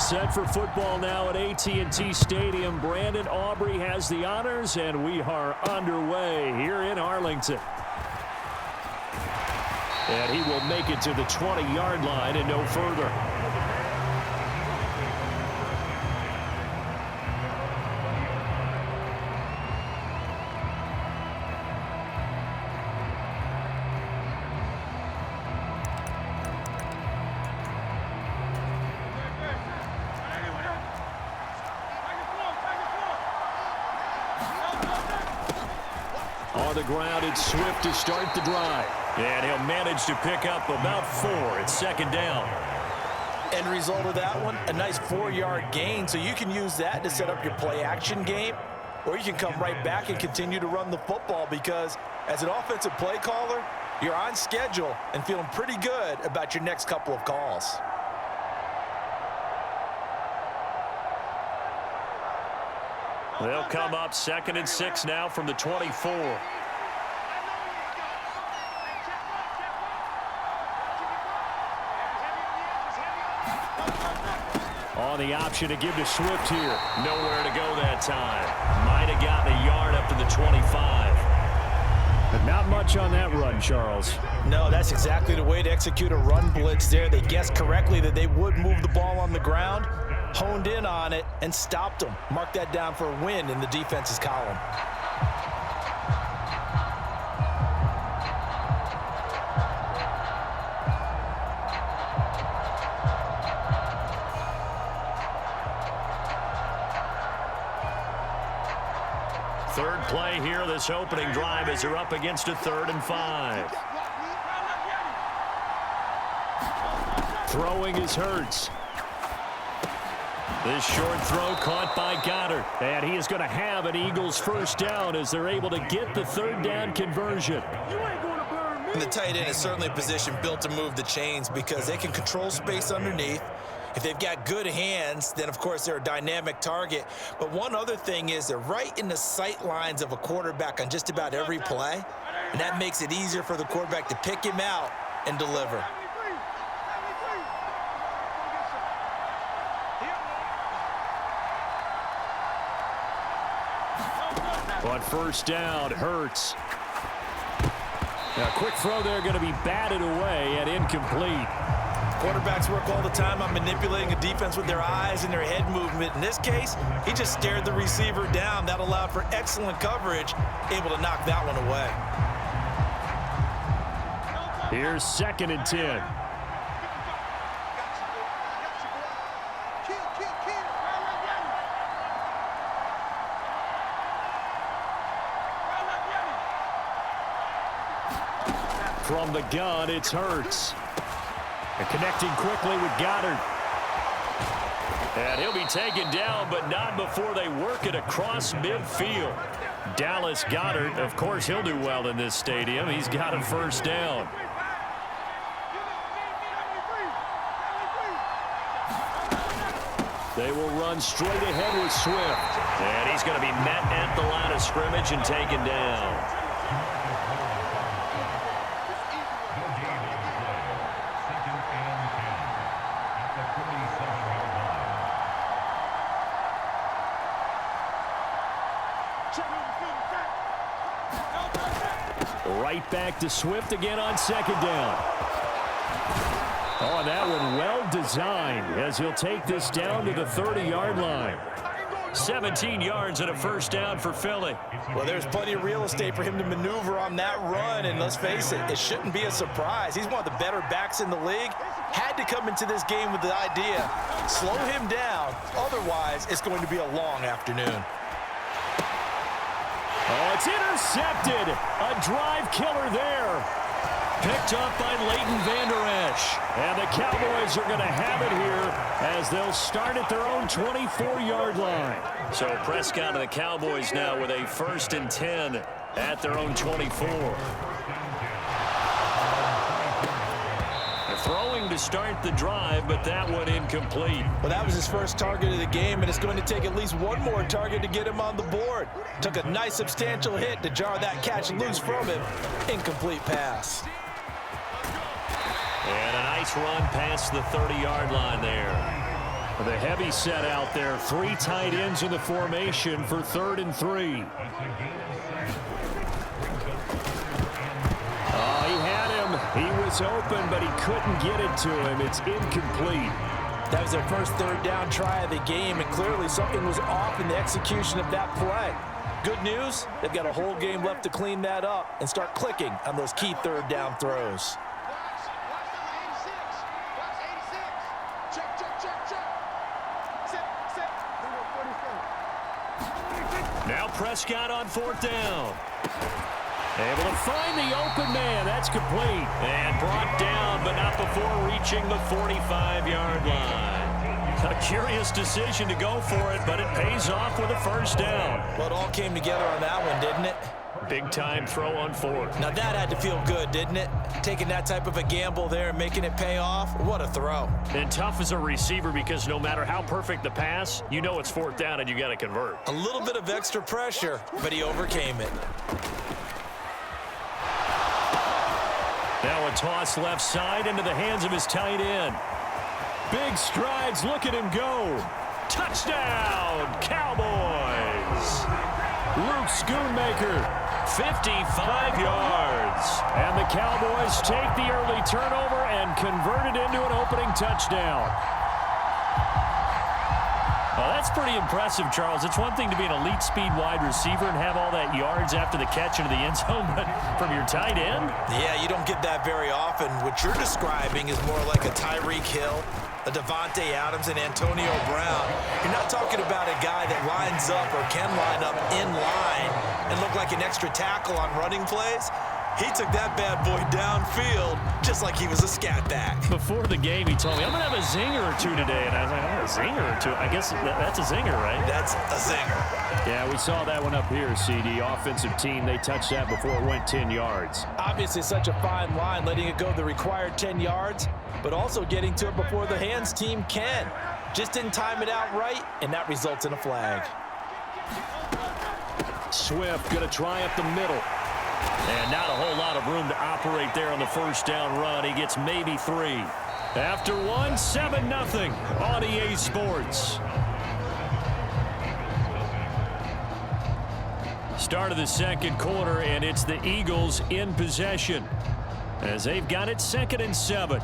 Set for football now at AT&T Stadium. Brandon Aubrey has the honors, and we are underway here in Arlington. And he will make it to the 20-yard line and no further. On the ground, it's Swift to start the drive. And he'll manage to pick up about 4. It's second down. End result of that one, a nice 4-yard gain. So you can use that to set up your play-action game, or you can come right back and continue to run the football because as an offensive play caller, you're on schedule and feeling pretty good about your next couple of calls. They'll come up 2nd and 6 now from the 24. On the option to give to Swift here. Nowhere to go that time. Might have gotten a yard up to the 25. But not much on that run, Charles. No, that's exactly the way to execute a run blitz there. They guessed correctly that they would move the ball on the ground, honed in on it, and stopped them. Mark that down for a win in the defense's column. Third play here, this opening drive as they're up against a 3rd and 5. Throwing is Hurts. This short throw caught by Goddard. And he is going to have an Eagles first down as they're able to get the 3rd down conversion. And the tight end is certainly a position built to move the chains because they can control space underneath. If they've got good hands, then, of course, they're a dynamic target. But one other thing is they're right in the sight lines of a quarterback on just about every play, and that makes it easier for the quarterback to pick him out and deliver. On first down, Hurts. Now, a quick throw there going to be batted away and incomplete. Quarterbacks work all the time on manipulating a defense with their eyes and their head movement. In this case, he just stared the receiver down. That allowed for excellent coverage, able to knock that one away. Here's 2nd and 10. From the gun, it's Hurts. And connecting quickly with Goddard. And he'll be taken down, but not before they work it across midfield. Dallas Goedert, of course, he'll do well in this stadium. He's got a first down. They will run straight ahead with Swift. And he's going to be met at the line of scrimmage and taken down. Right back to Swift again on 2nd down. Oh, that one well designed as he'll take this down to the 30-yard line. 17 yards and a first down for Philly. Well, there's plenty of real estate for him to maneuver on that run, and let's face it, it shouldn't be a surprise. He's one of the better backs in the league. Had to come into this game with the idea, slow him down, otherwise it's going to be a long afternoon. Oh, it's intercepted. A drive killer there. Picked up by Leighton Vander Esch. And the Cowboys are going to have it here as they'll start at their own 24-yard line. So Prescott and the Cowboys now with a 1st and 10 at their own 24. They're throwing to start the drive, but that one incomplete. Well, that was his first target of the game, and it's going to take at least one more target to get him on the board. Took a nice substantial hit to jar that catch loose from him. Incomplete pass. And a nice run past the 30-yard line there. The heavy set out there. 3 tight ends in the formation for 3rd and 3. Oh, he had him. He was open, but he couldn't get it to him. It's incomplete. That was their first 3rd down try of the game, and clearly something was off in the execution of that play. Good news, they've got a whole game left to clean that up and start clicking on those key 3rd down throws. Now Prescott on 4th down. Able to find the open man. That's complete. And brought down, but not before reaching the 45-yard line. A curious decision to go for it, but it pays off with a 1st down. Well, it all came together on that one, didn't it? Big-time throw on 4th. Now that had to feel good, didn't it? Taking that type of a gamble there and making it pay off. What a throw. And tough as a receiver because no matter how perfect the pass, you know it's 4th down and you got to convert. A little bit of extra pressure, but he overcame it. Now a toss left side into the hands of his tight end. Big strides. Look at him go. Touchdown, Cowboys. Luke Schoonmaker, 55 yards. And the Cowboys take the early turnover and convert it into an opening touchdown. Well, that's pretty impressive, Charles. It's one thing to be an elite speed wide receiver and have all that yards after the catch into the end zone, but from your tight end? Yeah, you don't get that very often. What you're describing is more like a Tyreek Hill, a Devontae Adams, and Antonio Brown. You're not talking about a guy that lines up or can line up in line and look like an extra tackle on running plays. He took that bad boy downfield just like he was a scat back. Before the game, he told me, I'm going to have a zinger or two today. And I was like, oh, a zinger or two? I guess that's a zinger, right? That's a zinger. Yeah, we saw that one up here, CD. Offensive team, they touched that before it went 10 yards. Obviously such a fine line, letting it go the required 10 yards, but also getting to it before the hands team can. Just didn't time it out right, and that results in a flag. Swift going to try up the middle. And not a whole lot of room to operate there on the 1st down run. He gets maybe 3. After 1, 7-0 on EA Sports. Start of the 2nd quarter, and it's the Eagles in possession as they've got it 2nd and 7.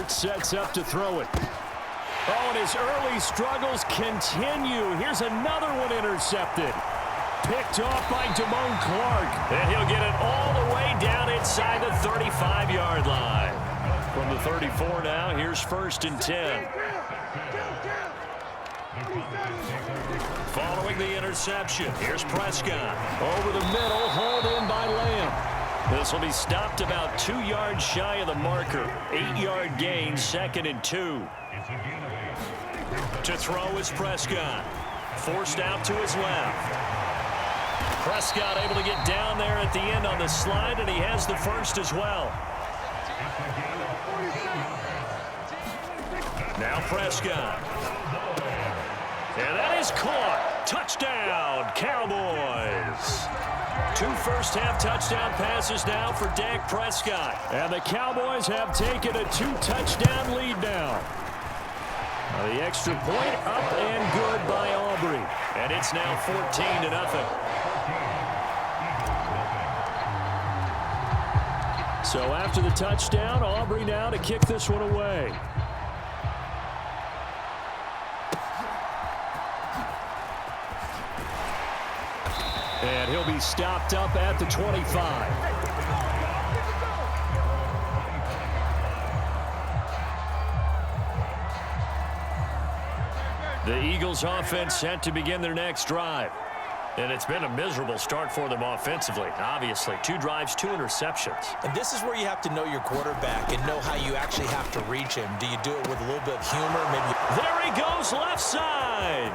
Sets up to throw it. Oh, and his early struggles continue. Here's another one intercepted. Picked off by Damone Clark. And he'll get it all the way down inside the 35-yard line. From the 34 now, here's 1st and 10. Following the interception, here's Prescott. Over the middle, hauled in by Lamb. This will be stopped about 2 yards shy of the marker. 8-yard gain, 2nd and 2. To throw is Prescott. Forced out to his left. Prescott able to get down there at the end on the slide, and he has the 1st as well. Now Prescott. And that is caught. Touchdown, Cowboys. 2 first-half touchdown passes now for Dak Prescott. And the Cowboys have taken a 2-touchdown lead now. The extra point up and good by Aubrey. And it's now 14-0. So after the touchdown, Aubrey now to kick this one away. And he'll be stopped up at the 25. The Eagles offense set to begin their next drive. And it's been a miserable start for them offensively. Obviously, 2 drives, 2 interceptions. And this is where you have to know your quarterback and know how you actually have to reach him. Do you do it with a little bit of humor? Maybe. There he goes, left side.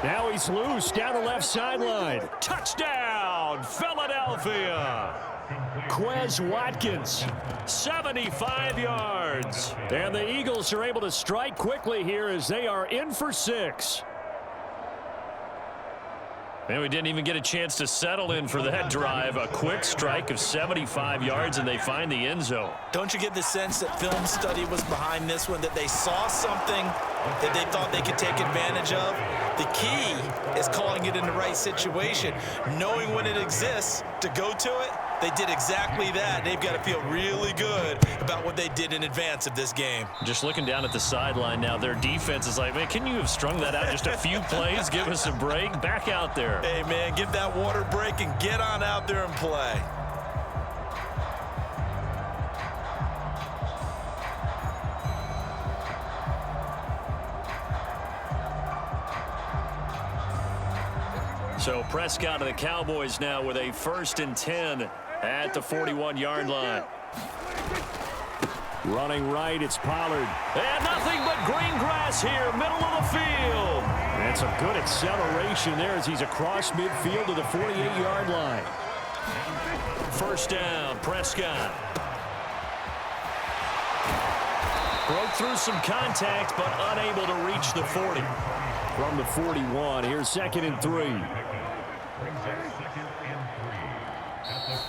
Now he's loose down the left sideline. Touchdown, Philadelphia. Quez Watkins, 75 yards. And the Eagles are able to strike quickly here as they are in for 6. And we didn't even get a chance to settle in for that drive. A quick strike of 75 yards, and they find the end zone. Don't you get the sense that film study was behind this one, that they saw something that they thought they could take advantage of? The key is calling it in the right situation, knowing when it exists to go to it. They did exactly that. They've got to feel really good about what they did in advance of this game. Just looking down at the sideline now, their defense is like, man, can you have strung that out just a few plays? Give us a break. Back out there. Hey, man, give that water break and get on out there and play. So Prescott of the Cowboys now with a 1st and 10 at the 41-yard line. Running right, it's Pollard. And nothing but green grass here, middle of the field. And some good acceleration there as he's across midfield to the 48-yard line. 1st down, Prescott. Broke through some contact, but unable to reach the 40. From the 41, here's 2nd and 3.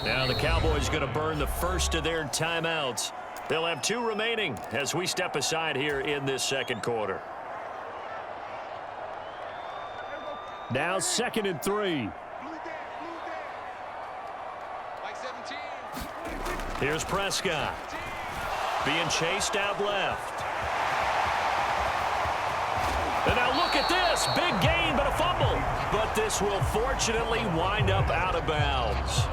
Now the Cowboys going to burn the first of their timeouts. They'll have 2 remaining as we step aside here in this 2nd quarter. Now 2nd and 3. Here's Prescott. Being chased out left. And now look at this. Big gain, but a fumble. But this will fortunately wind up out of bounds.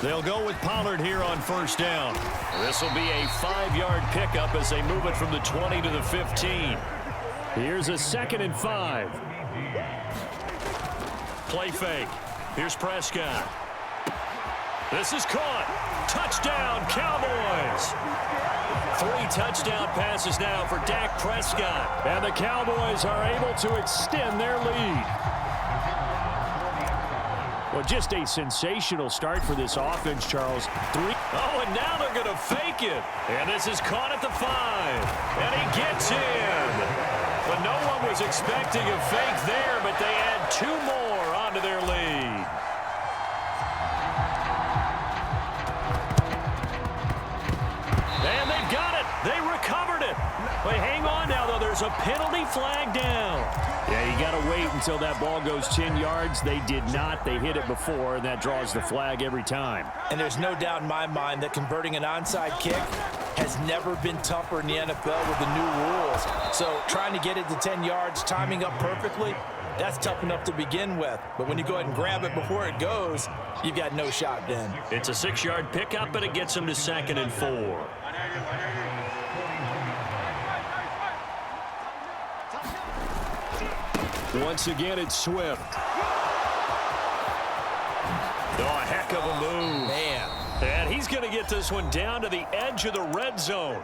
They'll go with Pollard here on 1st down. This will be a 5-yard pickup as they move it from the 20 to the 15. Here's a 2nd and 5. Play fake. Here's Prescott. This is caught. Touchdown, Cowboys. 3 touchdown passes now for Dak Prescott. And the Cowboys are able to extend their lead. Well, just a sensational start for this offense, Charles. 3. Oh, and now they're going to fake it. And this is caught at the 5. And he gets in. But no one was expecting a fake there, but they add 2 more onto their lead. And they've got it. They recovered it. But hang on now, though. There's a penalty flag down. Yeah, you got to wait until that ball goes 10 yards. They did not. They hit it before, and that draws the flag every time. And there's no doubt in my mind that converting an onside kick has never been tougher in the NFL with the new rules. So trying to get it to 10 yards, timing up perfectly, that's tough enough to begin with. But when you go ahead and grab it before it goes, you've got no shot then. It's a 6-yard pickup, and it gets them to 2nd and 4. Once again, it's Swift. Oh, a heck of a move. Man. And he's going to get this one down to the edge of the red zone.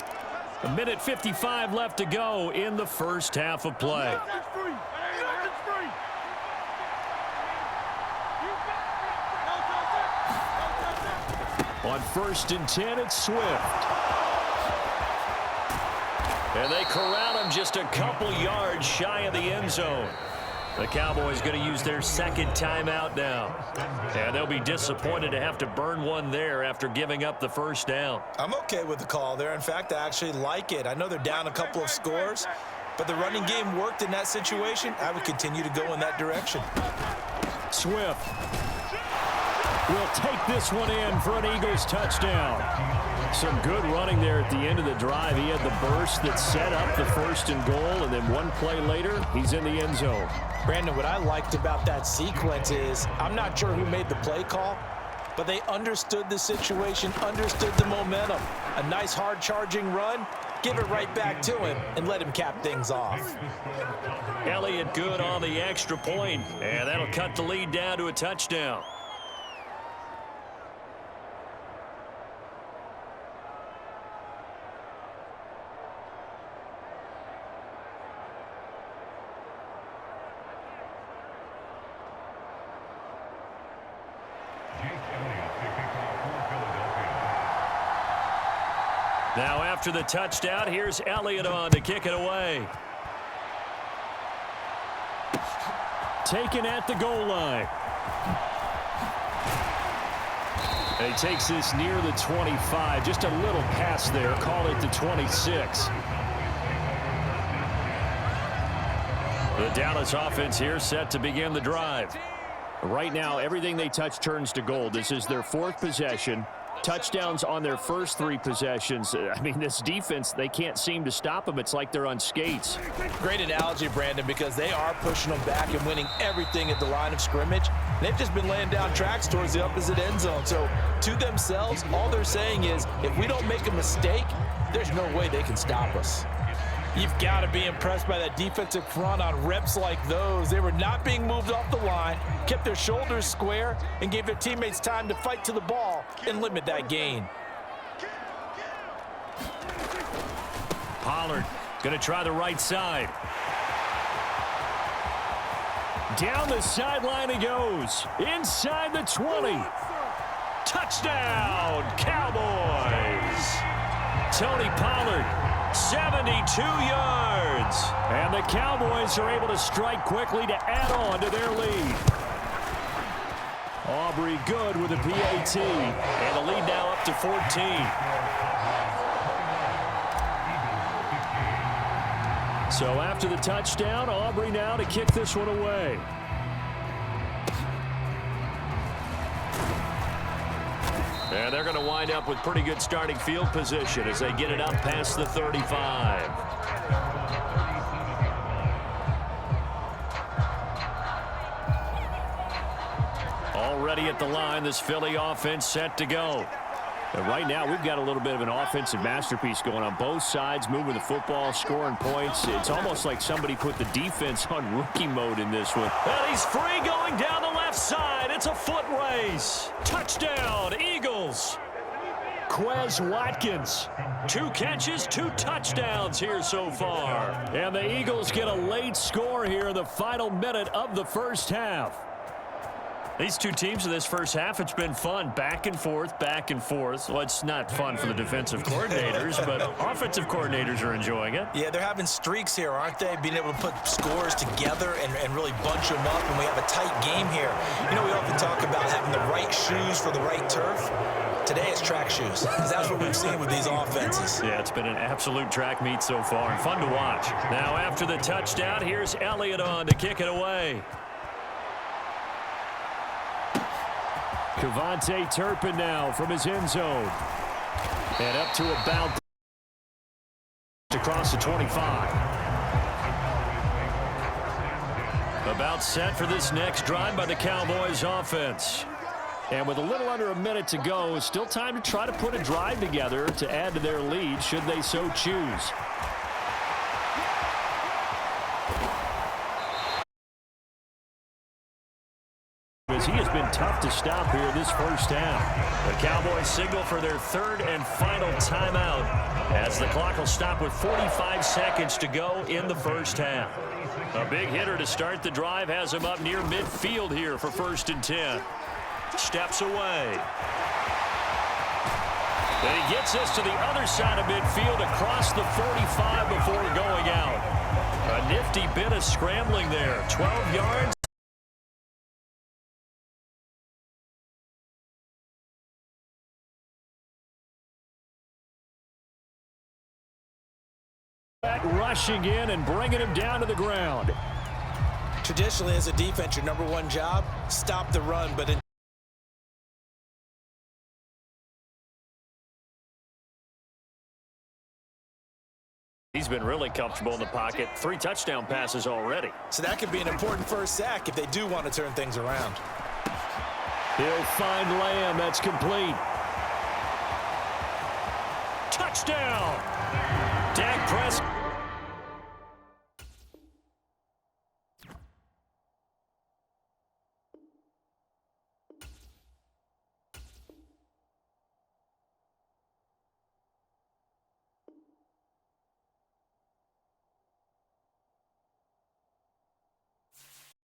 1:55 left to go in the 1st half of play. On 1st and 10, it's Swift. And they corral him just a couple yards shy of the end zone. The Cowboys going to use their 2nd timeout now. And they'll be disappointed to have to burn one there after giving up the 1st down. I'm okay with the call there. In fact, I actually like it. I know they're down a couple of scores, but the running game worked in that situation. I would continue to go in that direction. Swift will take this one in for an Eagles touchdown. Some good running there at the end of the drive. He had the burst that set up the 1st and goal, and then one play later, he's in the end zone. Brandon, what I liked about that sequence is I'm not sure who made the play call, but they understood the situation, understood the momentum. A nice hard charging run, give it right back to him, and let him cap things off. Elliott good on the extra point, and that'll cut the lead down to a touchdown. Now after the touchdown, here's Elliott on to kick it away. Taken at the goal line. And he takes this near the 25. Just a little pass there. Call it the 26. The Dallas offense here set to begin the drive. Right now, everything they touch turns to gold. This is their 4th possession. Touchdowns on their first 3 possessions. I mean, this defense, they can't seem to stop them. It's like they're on skates. Great analogy, Brandon, because they are pushing them back and winning everything at the line of scrimmage. They've just been laying down tracks towards the opposite end zone. So to themselves, all they're saying is, if we don't make a mistake, there's no way they can stop us. You've got to be impressed by that defensive front on reps like those. They were not being moved off the line, kept their shoulders square, and gave their teammates time to fight to the ball and limit that gain. Pollard going to try the right side. Down the sideline he goes. Inside the 20. Touchdown, Cowboys. Tony Pollard, 72 yards. And the Cowboys are able to strike quickly to add on to their lead. Aubrey good with a PAT. And the lead now up to 14. So after the touchdown, Aubrey now to kick this one away. And they're going to wind up with pretty good starting field position as they get it up past the 35. Already at the line, this Philly offense set to go. And right now, we've got a little bit of an offensive masterpiece going on both sides, moving the football, scoring points. It's almost like somebody put the defense on rookie mode in this one. And he's free going down the left side. It's a foot race. Touchdown, Eagles. Quez Watkins. 2 catches, 2 touchdowns here so far. And the Eagles get a late score here in the final minute of the first half. These two teams in this first half, it's been fun. Back and forth, back and forth. Well, it's not fun for the defensive coordinators, but offensive coordinators are enjoying it. Yeah, they're having streaks here, aren't they? Being able to put scores together and really bunch them up, and we have a tight game here. You know, we often talk about having the right shoes for the right turf. Today it's track shoes, because that's what we've seen with these offenses. Yeah, it's been an absolute track meet so far, and fun to watch. Now, after the touchdown, here's Elliott on to kick it away. Kevontae Turpin now from his end zone. And up to about across the 25. About set for this next drive by the Cowboys offense. And with a little under a minute to go, still time to try to put a drive together to add to their lead should they so choose. He has been tough to stop here this first half. The Cowboys signal for their 3rd and final timeout as the clock will stop with 45 seconds to go in the first half. A big hitter to start the drive has him up near midfield here for 1st and 10. Steps away. Then he gets this to the other side of midfield across the 45 before going out. A nifty bit of scrambling there. 12 yards. Rushing in and bringing him down to the ground. Traditionally, as a defense, your #1 job, stop the run, but He's been really comfortable in the pocket. 3 touchdown passes already. So that could be an important first sack if they do want to turn things around. He'll find Lamb. That's complete. Touchdown. Dak Prescott.